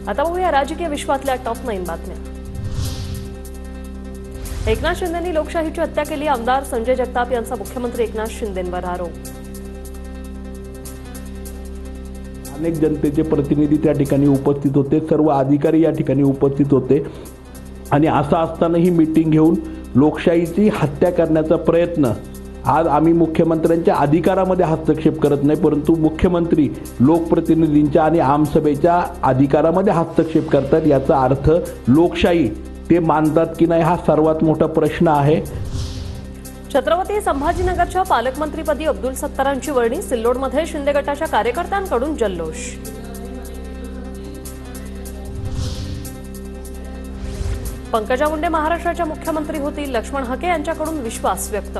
आता बघूया राजकीय विश्वातल्या टॉप 9 बातम्या। एकनाथ शिंदेंनी लोकशाहीची हत्या केली, आमदार संजय जगताप यांचा मुख्यमंत्री एकनाथ शिंदेंवर आरोप। अनेक जनतेचे प्रतिनिधी त्या ठिकाणी उपस्थित होते, सर्व अधिकारी या ठिकाणी उपस्थित होते आणि असं असताना ही मीटिंग घेऊन लोकशाहीची हत्या करण्याचा प्रयत्न। आज आम्ही मुख्यमंत्र्यांच्या अधिकारामध्ये हस्तक्षेप करत नाही, परंतु मुख्यमंत्री लोकप्रतिनिधींच्या आणि आमसभेच्या अधिकारामध्ये हस्तक्षेप करतात। याचा अर्थ लोकशाही ते मानतात की नाही हा सर्वात मोठा प्रश्न आहे। छत्रपती संभाजीनगरच्या पालकमंत्रीपदी अब्दुल सत्तारांची वर्णी, सिल्लोडमध्ये शिंदे गटाच्या कार्यकर्त्यांकडून जल्लोष। पंकजा मुंडे महाराष्ट्राच्या मुख्यमंत्री होतील, लक्ष्मण हाके यांच्याकडून विश्वास व्यक्त।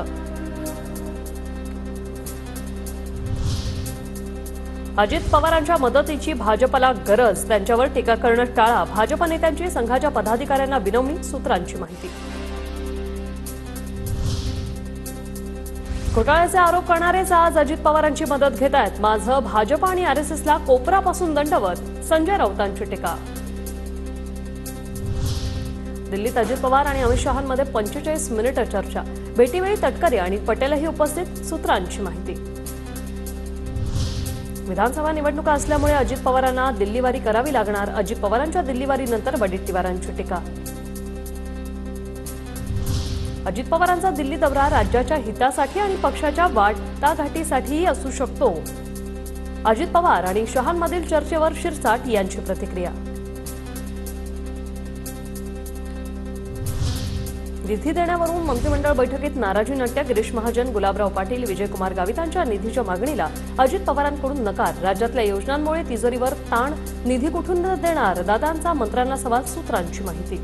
अजित पवारांच्या मदतीची भाजपला गरज, त्यांच्यावर टीका करणं टाळा, भाजप नेत्यांची संघाच्या पदाधिकाऱ्यांना विनवणी, सूत्रांची माहिती। घोटाळ्याचे आरोप करणारेच आज अजित पवारांची मदत घेत आहेत, माझं भाजप आणि आरएसएसला कोपरापासून दंडवत, संजय राऊतांची टीका। दिल्लीत अजित पवार आणि अमित शहांमध्ये 45 मिनिटं चर्चा, भेटीवेळी तटकरे आणि पटेलही उपस्थित, सूत्रांची माहिती। विधानसभा निवडणुका असल्यामुळे अजित पवारांना दिल्लीवारी करावी लागणार, अजित पवारांच्या दिल्लीवारीनंतर वडेट्टीवारांची टीका। अजित पवारांचा दिल्ली दौरा राज्याच्या हितासाठी आणि पक्षाच्या वाटाघाटीसाठीही असू शकतो, अजित पवार आणि शहांमधील चर्चेवर शिरसाट यांची प्रतिक्रिया। निधी देण्यावरून मंत्रिमंडळ बैठकीत नाराजी नाट्य, गिरीश महाजन, गुलाबराव पाटील, विजयकुमार गावितांच्या निधीच्या मागणीला अजित पवारांकडून नकार, राज्यातल्या योजनांमुळे तिजोरीवर ताण, निधी कुठून देणार, दादांचा मंत्र्यांना सवाल, सूत्रांची माहिती।